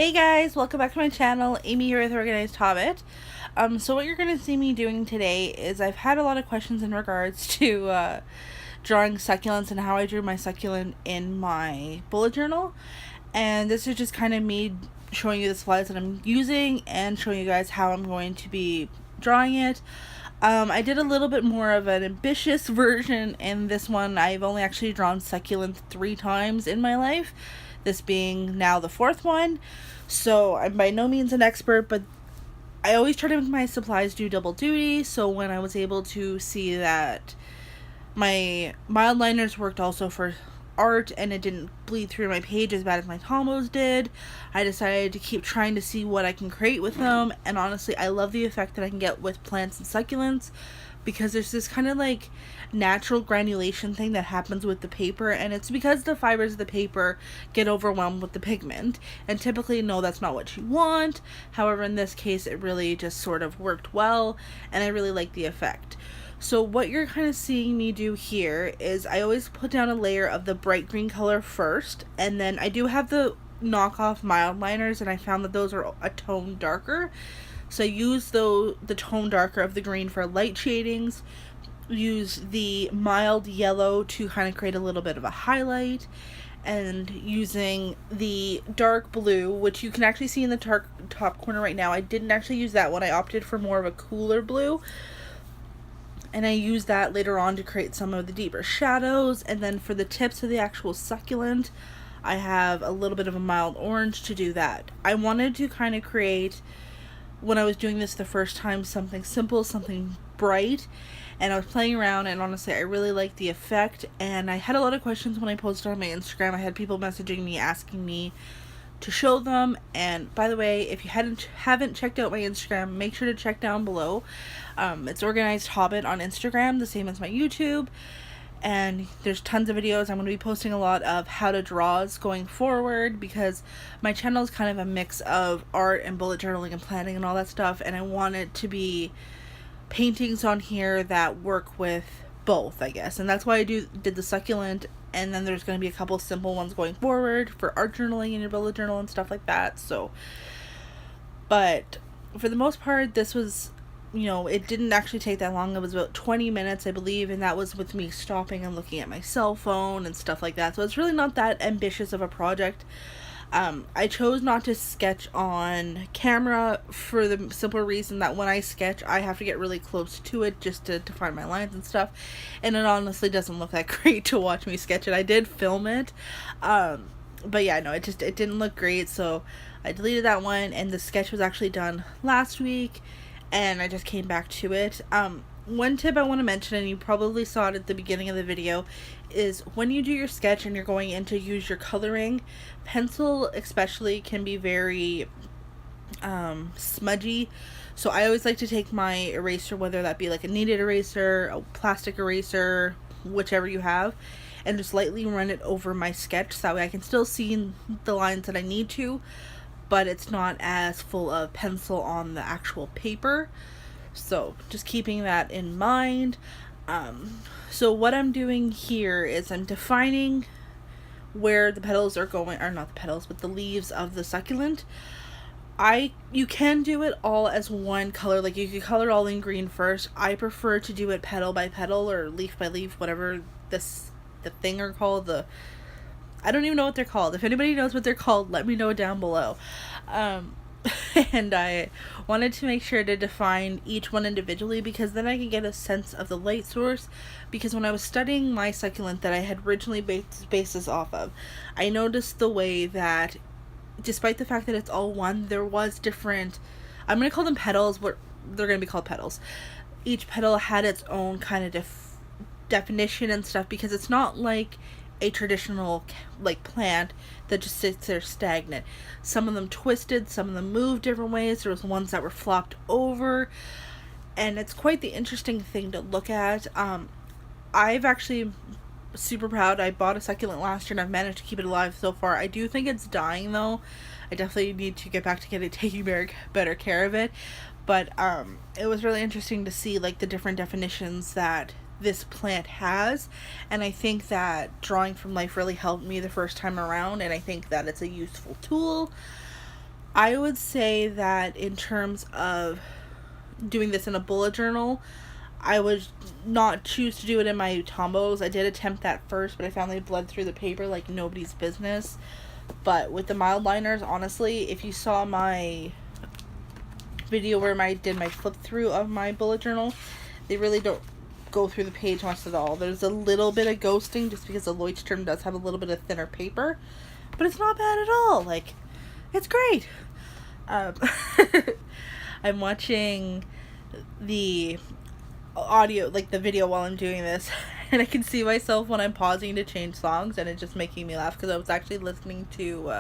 Hey guys, welcome back to my channel. Amy here with Organized Hobbit. So what you're going to see me doing today is I've had a lot of questions in regards to drawing succulents and how I drew my succulent in my bullet journal. And this is just kind of me showing you the slides that I'm using and showing you guys how I'm going to be drawing it. I did a little bit more of an ambitious version in this one. I've only actually drawn succulent 3 times in my life, this being now the 4th one. So I'm by no means an expert, but I always try to make my supplies do double duty. So when I was able to see that my mild liners worked also for art and it didn't bleed through my page as bad as my combos did, I decided to keep trying to see what I can create with them. And honestly, I love the effect that I can get with plants and succulents, because there's this kind of like natural granulation thing that happens with the paper, and it's because the fibers of the paper get overwhelmed with the pigment, and typically no, that's not what you want. However, in this case it really just sort of worked well, and I really like the effect. So what you're kind of seeing me do here is I always put down a layer of the bright green color first, and then I do have the knockoff mild liners, and I found that those are a tone darker. So I use the tone darker of the green for light shadings, use the mild yellow to kind of create a little bit of a highlight, and using the dark blue, which you can actually see in the top corner right now. I didn't actually use that one. I opted for more of a cooler blue, and I use that later on to create some of the deeper shadows. And then for the tips of the actual succulent, I have a little bit of a mild orange to do that. I wanted to kind of create, when I was doing this the first time, something simple, something bright, and I was playing around, and honestly I really liked the effect. And I had a lot of questions when I posted on my Instagram. I had people messaging me asking me to show them. And by the way, if you haven't checked out my Instagram, make sure to check down below. It's Organized Hobbit on Instagram, the same as my YouTube. And there's tons of videos. I'm going to be posting a lot of how to draws going forward, because my channel is kind of a mix of art and bullet journaling and planning and all that stuff, and I want it to be paintings on here that work with both, I guess. And that's why I did the succulent, and then there's going to be a couple simple ones going forward for art journaling in your bullet journal and stuff like that. So, but for the most part, this was, it didn't actually take that long. It was about 20 minutes, I believe, and that was with me stopping and looking at my cell phone and stuff like that. So it's really not that ambitious of a project. I chose not to sketch on camera for the simple reason that when I sketch, I have to get really close to it just to find my lines and stuff, and it honestly doesn't look that great to watch me sketch it. I did film it, but yeah, no, it didn't look great, so I deleted that one, and the sketch was actually done last week, and I just came back to it. One tip I want to mention, and you probably saw it at the beginning of the video, is when you do your sketch and you're going in to use your coloring, pencil especially can be very smudgy. So I always like to take my eraser, whether that be like a kneaded eraser, a plastic eraser, whichever you have, and just lightly run it over my sketch, so that way I can still see the lines that I need to, but it's not as full of pencil on the actual paper. So just keeping that in mind. So what I'm doing here is I'm defining where the petals are going, or not the petals, but the leaves of the succulent. You can do it all as one color, like you could color all in green first. I prefer to do it petal by petal or leaf by leaf, whatever the thing are called. I don't even know what they're called. If anybody knows what they're called, let me know down below. And I wanted to make sure to define each one individually, because then I can get a sense of the light source. Because when I was studying my succulent that I had originally based this off of, I noticed the way that, despite the fact that it's all one, there was different, I'm going to call them petals, but they're going to be called petals. Each petal had its own kind of definition and stuff, because it's not like a traditional like plant that just sits there stagnant. Some of them twisted, some of them moved different ways. There was ones that were flopped over, and it's quite the interesting thing to look at. I've actually super proud. I bought a succulent last year and I've managed to keep it alive so far. I do think it's dying though. I definitely need to get back to taking better care of it. But it was really interesting to see like the different definitions that this plant has, and I think that drawing from life really helped me the first time around, and I think that it's a useful tool. I would say that in terms of doing this in a bullet journal, I would not choose to do it in my tombos. I did attempt that first, but I found they bled through the paper like nobody's business. But with the mild liners, honestly, if you saw my video where I did my flip through of my bullet journal, they really don't go through the page much at all. There's a little bit of ghosting just because the Leuchtturm does have a little bit of thinner paper, but it's not bad at all. Like, it's great. I'm watching the audio, like the video, while I'm doing this, and I can see myself when I'm pausing to change songs, and it's just making me laugh because I was actually listening to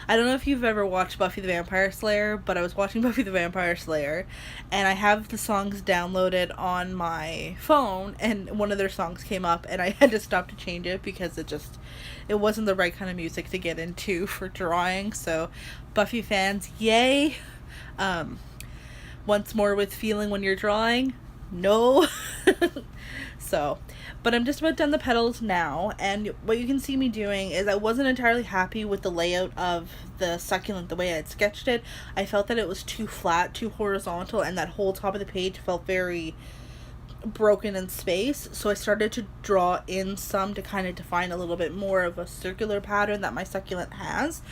I don't know if you've ever watched Buffy the Vampire Slayer, but I was watching Buffy the Vampire Slayer, and I have the songs downloaded on my phone, and one of their songs came up, and I had to stop to change it because it wasn't the right kind of music to get into for drawing. So Buffy fans, yay. Once more with feeling when you're drawing, no. So, but I'm just about done the petals now, and what you can see me doing is I wasn't entirely happy with the layout of the succulent the way I had sketched it. I felt that it was too flat, too horizontal, and that whole top of the page felt very broken in space. So I started to draw in some to kind of define a little bit more of a circular pattern that my succulent has,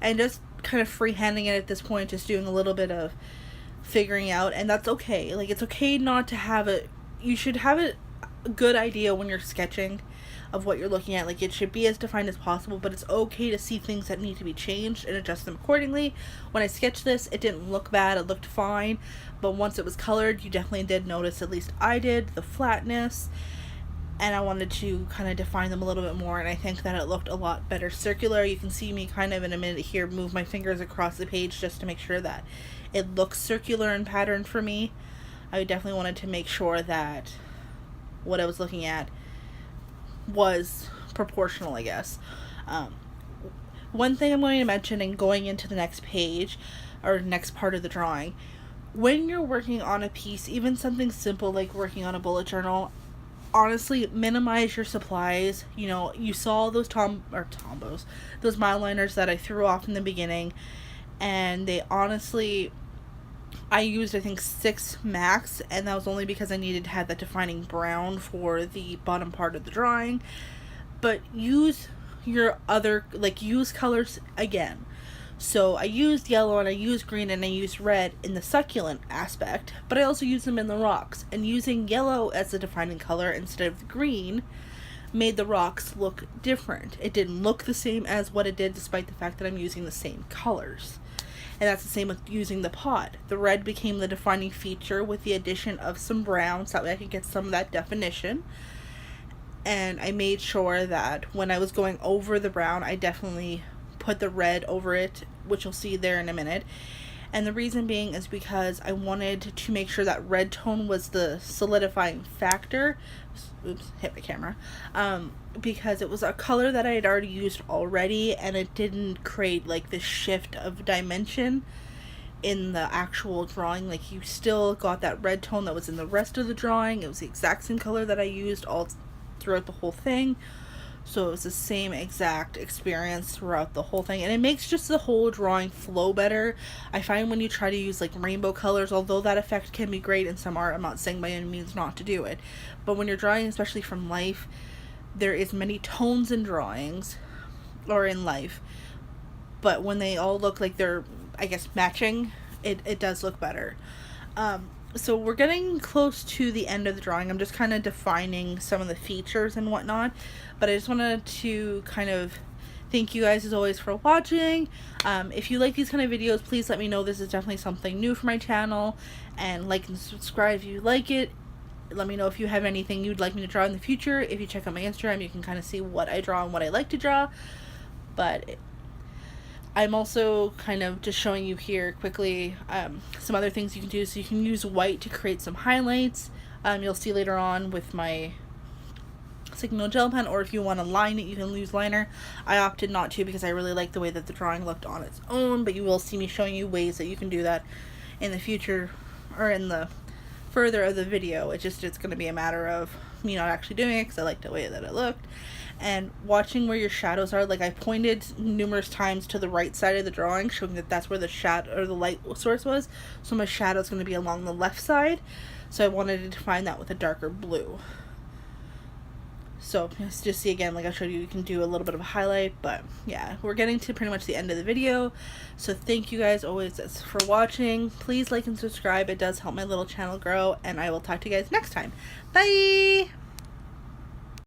and just kind of freehanding it at this point, just doing a little bit of figuring out, and that's okay. Like, it's okay not to have it. You should have a good idea when you're sketching of what you're looking at. Like, it should be as defined as possible, but it's okay to see things that need to be changed and adjust them accordingly. When I sketched this, it didn't look bad, it looked fine, but once it was colored, you definitely did notice, at least I did, the flatness, and I wanted to kind of define them a little bit more, and I think that it looked a lot better circular. You can see me kind of in a minute here move my fingers across the page just to make sure that it looks circular in pattern for me. I definitely wanted to make sure that what I was looking at was proportional, I guess. One thing I'm going to mention, and going into the next page, or next part of the drawing, when you're working on a piece, even something simple like working on a bullet journal, honestly, minimize your supplies. You know, you saw those those mile liners that I threw off in the beginning, and they honestly, I used, I think, 6 max, and that was only because I needed to have that defining brown for the bottom part of the drawing. But use your other, like, use colors again. So I used yellow, and I used green, and I used red in the succulent aspect, but I also used them in the rocks. And using yellow as the defining color instead of green made the rocks look different. It didn't look the same as what it did, despite the fact that I'm using the same colors. And that's the same with using the pot. The red became the defining feature with the addition of some brown, so that way I could get some of that definition. And I made sure that when I was going over the brown, I definitely put the red over it, which you'll see there in a minute. And the reason being is because I wanted to make sure that red tone was the solidifying factor. Oops, hit my camera. Because it was a color that I had already used already, and it didn't create like this shift of dimension in the actual drawing. Like, you still got that red tone that was in the rest of the drawing. It was the exact same color that I used all throughout the whole thing. So it was the same exact experience throughout the whole thing. And it makes just the whole drawing flow better. I find when you try to use like rainbow colors, although that effect can be great in some art, I'm not saying by any means not to do it. But when you're drawing, especially from life, there is many tones in drawings, or in life. But when they all look like they're, I guess, matching, it does look better. So we're getting close to the end of the drawing. I'm just kind of defining some of the features and whatnot, but I just wanted to kind of thank you guys as always for watching. If you like these kind of videos, please let me know. This is definitely something new for my channel, and like and subscribe if you like it. Let me know if you have anything you'd like me to draw in the future. If you check out my Instagram, you can kind of see what I draw and what I like to draw. But I'm also kind of just showing you here quickly some other things you can do. So you can use white to create some highlights. You'll see later on with my Signal gel pen, or if you want to line it, you can use liner. I opted not to because I really like the way that the drawing looked on its own, but you will see me showing you ways that you can do that in the future, or in the further of the video. It's going to be a matter of me not actually doing it because I liked the way that it looked. And watching where your shadows are, like I pointed numerous times to the right side of the drawing, showing that that's where the shadow or the light source was. So my shadow is going to be along the left side. So I wanted to define that with a darker blue. So just see again, like I showed you, you can do a little bit of a highlight, but yeah, we're getting to pretty much the end of the video. So thank you guys always for watching. Please like and subscribe. It does help my little channel grow, and I will talk to you guys next time. Bye!